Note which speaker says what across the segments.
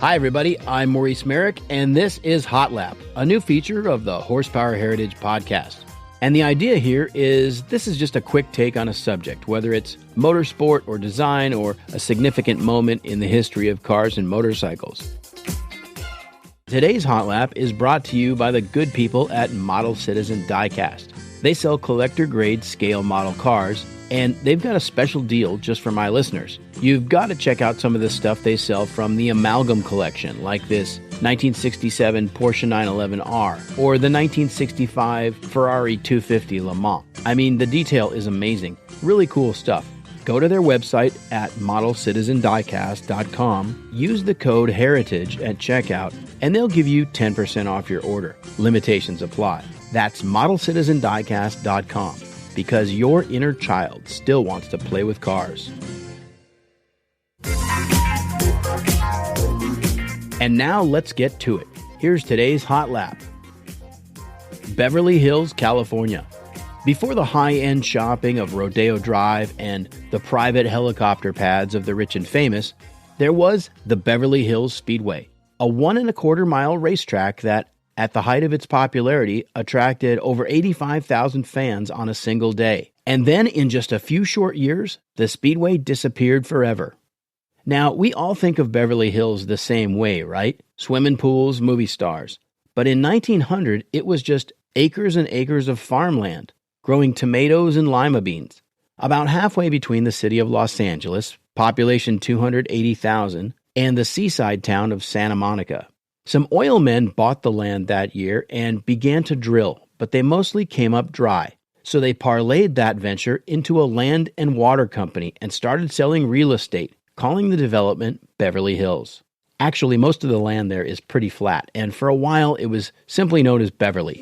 Speaker 1: Hi, everybody. I'm Maurice Merrick, and this is Hot Lap, a new feature of the Horsepower Heritage podcast. And the idea here is this is just a quick take on a subject, whether it's motorsport or design or a significant moment in the history of cars and motorcycles. Today's Hot Lap is brought to you by the good people at Model Citizen Diecast. They sell collector-grade scale model cars, and they've got a special deal just for my listeners. You've got to check out some of the stuff they sell from the Amalgam Collection, like this 1967 Porsche 911R or the 1965 Ferrari 250 Le Mans. I mean, the detail is amazing. Really cool stuff. Go to their website at modelcitizendiecast.com, use the code HERITAGE at checkout, and they'll give you 10% off your order. Limitations apply. That's modelcitizendiecast.com, because your inner child still wants to play with cars. And now let's get to it. Here's today's Hot Lap. Beverly Hills, California. Before the high-end shopping of Rodeo Drive and the private helicopter pads of the rich and famous, there was the Beverly Hills Speedway, a 1.25-mile racetrack that, at the height of its popularity, attracted over 85,000 fans on a single day. And then, in just a few short years, the Speedway disappeared forever. Now, we all think of Beverly Hills the same way, right? Swimming pools, movie stars. But in 1900, it was just acres and acres of farmland, growing tomatoes and lima beans. About halfway between the city of Los Angeles, population 280,000, and the seaside town of Santa Monica. Some oil men bought the land that year and began to drill, but they mostly came up dry. So they parlayed that venture into a land and water company and started selling real estate, calling the development Beverly Hills. Actually, most of the land there is pretty flat, and for a while it was simply known as Beverly.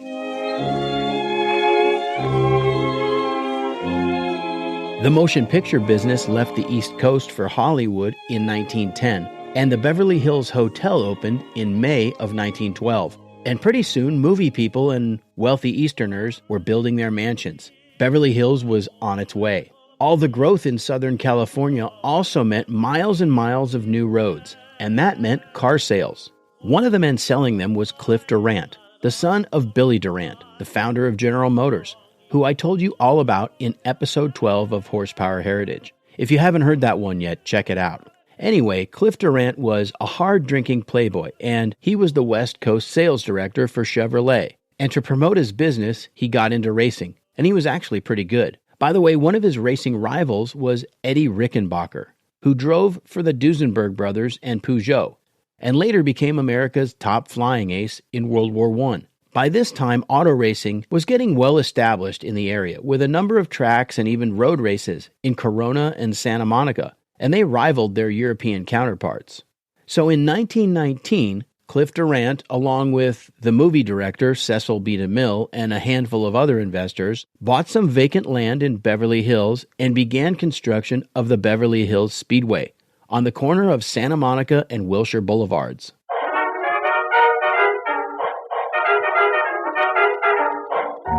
Speaker 1: The motion picture business left the East Coast for Hollywood in 1910, and the Beverly Hills Hotel opened in May of 1912. And pretty soon, movie people and wealthy Easterners were building their mansions. Beverly Hills was on its way. All the growth in Southern California also meant miles and miles of new roads, and that meant car sales. One of the men selling them was Cliff Durant, the son of Billy Durant, the founder of General Motors, who I told you all about in episode 12 of Horsepower Heritage. If you haven't heard that one yet, check it out. Anyway, Cliff Durant was a hard-drinking playboy, and he was the West Coast sales director for Chevrolet. And to promote his business, he got into racing, and he was actually pretty good. By the way, one of his racing rivals was Eddie Rickenbacker, who drove for the Duesenberg brothers and Peugeot, and later became America's top flying ace in World War I. By this time, auto racing was getting well established in the area, with a number of tracks and even road races in Corona and Santa Monica, and they rivaled their European counterparts. So in 1919, Cliff Durant, along with the movie director Cecil B. DeMille and a handful of other investors, bought some vacant land in Beverly Hills and began construction of the Beverly Hills Speedway on the corner of Santa Monica and Wilshire Boulevards.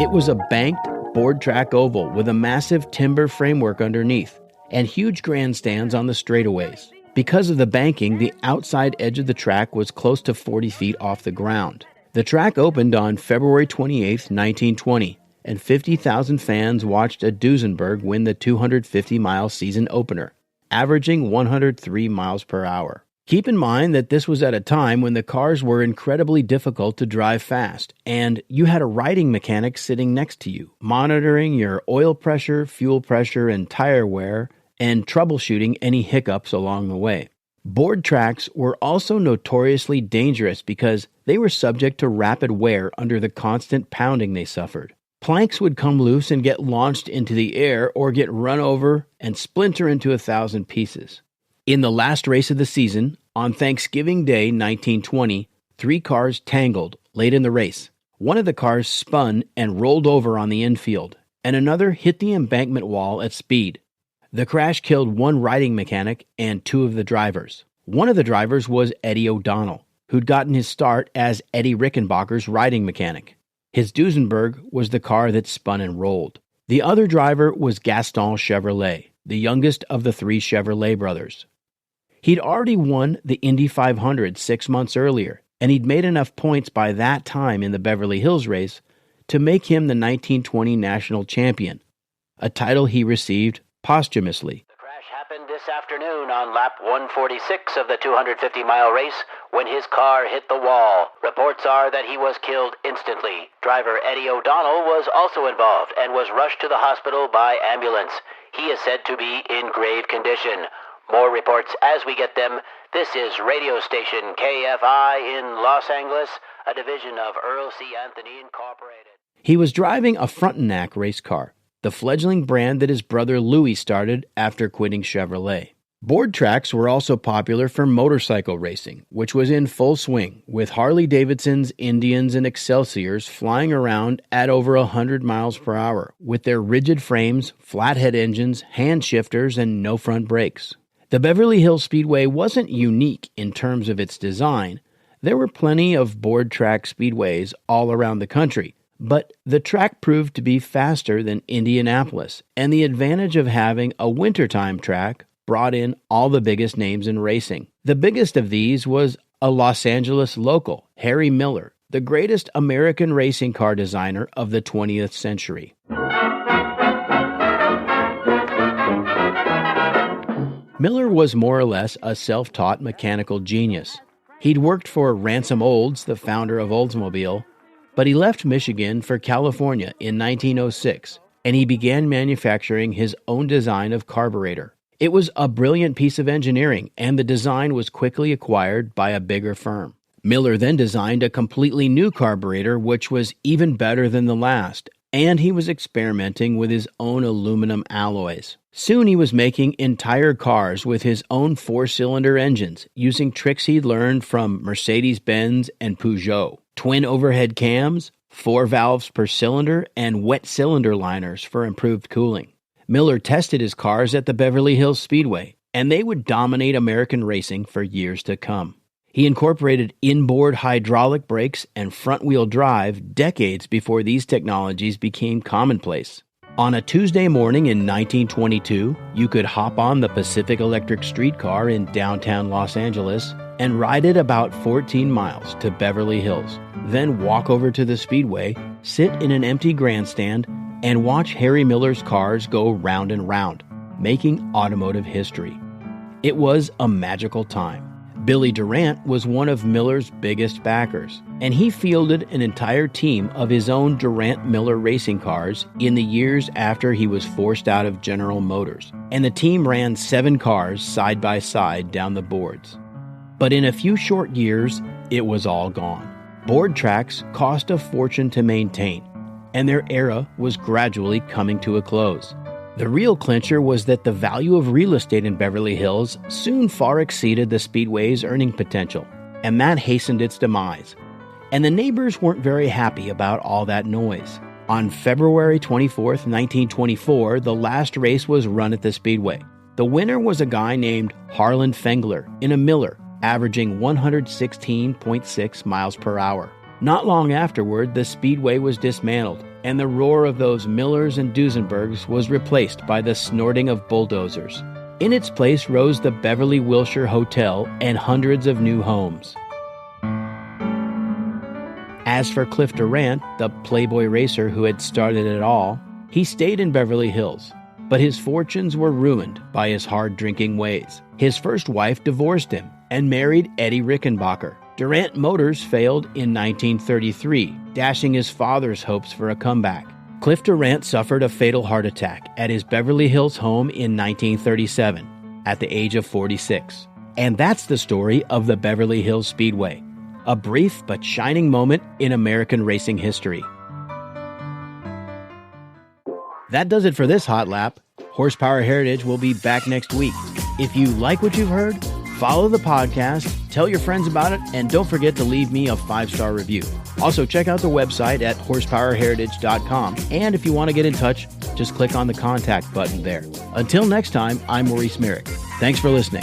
Speaker 1: It was a banked, board-track oval with a massive timber framework underneath and huge grandstands on the straightaways. Because of the banking, the outside edge of the track was close to 40 feet off the ground. The track opened on February 28, 1920, and 50,000 fans watched a Duesenberg win the 250-mile season opener, averaging 103 miles per hour. Keep in mind that this was at a time when the cars were incredibly difficult to drive fast, and you had a riding mechanic sitting next to you, monitoring your oil pressure, fuel pressure, and tire wear, and troubleshooting any hiccups along the way. Board tracks were also notoriously dangerous because they were subject to rapid wear under the constant pounding they suffered. Planks would come loose and get launched into the air or get run over and splinter into 1,000 pieces. In the last race of the season, on Thanksgiving Day 1920, 3 cars tangled late in the race. One of the cars spun and rolled over on the infield, and another hit the embankment wall at speed. The crash killed 1 riding mechanic and 2 of the drivers. One of the drivers was Eddie O'Donnell, who'd gotten his start as Eddie Rickenbacker's riding mechanic. His Duesenberg was the car that spun and rolled. The other driver was Gaston Chevrolet, the youngest of the 3 Chevrolet brothers. He'd already won the Indy 500 6 months earlier, and he'd made enough points by that time in the Beverly Hills race to make him the 1920 national champion, a title he received posthumously.
Speaker 2: The crash happened this afternoon on lap 146 of the 250-mile race when his car hit the wall. Reports are that he was killed instantly. Driver Eddie O'Donnell was also involved and was rushed to the hospital by ambulance. He is said to be in grave condition. More reports as we get them. This is radio station KFI in Los Angeles, a division of Earl C. Anthony Incorporated.
Speaker 1: He was driving a Frontenac race car, the fledgling brand that his brother Louis started after quitting Chevrolet. Board tracks were also popular for motorcycle racing, which was in full swing, with Harley-Davidsons, Indians, and Excelsiors flying around at over 100 miles per hour, with their rigid frames, flathead engines, hand shifters, and no front brakes. The Beverly Hills Speedway wasn't unique in terms of its design. There were plenty of board track speedways all around the country, but the track proved to be faster than Indianapolis, and the advantage of having a wintertime track brought in all the biggest names in racing. The biggest of these was a Los Angeles local, Harry Miller, the greatest American racing car designer of the 20th century. Miller was more or less a self-taught mechanical genius. He'd worked for Ransom Olds, the founder of Oldsmobile, but he left Michigan for California in 1906, and he began manufacturing his own design of carburetor. It was a brilliant piece of engineering, and the design was quickly acquired by a bigger firm. Miller then designed a completely new carburetor, which was even better than the last, and he was experimenting with his own aluminum alloys. Soon he was making entire cars with his own four-cylinder engines, using tricks he'd learned from Mercedes-Benz and Peugeot. Twin overhead cams, 4 valves per cylinder, and wet cylinder liners for improved cooling. Miller tested his cars at the Beverly Hills Speedway, and they would dominate American racing for years to come. He incorporated inboard hydraulic brakes and front-wheel drive decades before these technologies became commonplace. On a Tuesday morning in 1922, you could hop on the Pacific Electric streetcar in downtown Los Angeles and ride it about 14 miles to Beverly Hills, then walk over to the Speedway, sit in an empty grandstand, and watch Harry Miller's cars go round and round, making automotive history. It was a magical time. Billy Durant was one of Miller's biggest backers, and he fielded an entire team of his own Durant Miller racing cars in the years after he was forced out of General Motors, and the team ran 7 cars side by side down the boards. But in a few short years, it was all gone. Board tracks cost a fortune to maintain, and their era was gradually coming to a close. The real clincher was that the value of real estate in Beverly Hills soon far exceeded the Speedway's earning potential, and that hastened its demise. And the neighbors weren't very happy about all that noise. On February 24, 1924, the last race was run at the Speedway. The winner was a guy named Harlan Fengler in a Miller, averaging 116.6 miles per hour. Not long afterward, the Speedway was dismantled, and the roar of those Millers and Duesenbergs was replaced by the snorting of bulldozers. In its place rose the Beverly Wilshire Hotel and hundreds of new homes. As for Cliff Durant, the Playboy racer who had started it all, he stayed in Beverly Hills, but his fortunes were ruined by his hard-drinking ways. His first wife divorced him and married Eddie Rickenbacker. Durant Motors failed in 1933, dashing his father's hopes for a comeback. Cliff Durant suffered a fatal heart attack at his Beverly Hills home in 1937, at the age of 46. And that's the story of the Beverly Hills Speedway, a brief but shining moment in American racing history. That does it for this Hot Lap. Horsepower Heritage will be back next week. If you like what you've heard, follow the podcast, tell your friends about it, and don't forget to leave me a 5-star review. Also, check out the website at horsepowerheritage.com. And if you want to get in touch, just click on the contact button there. Until next time, I'm Maurice Merrick. Thanks for listening.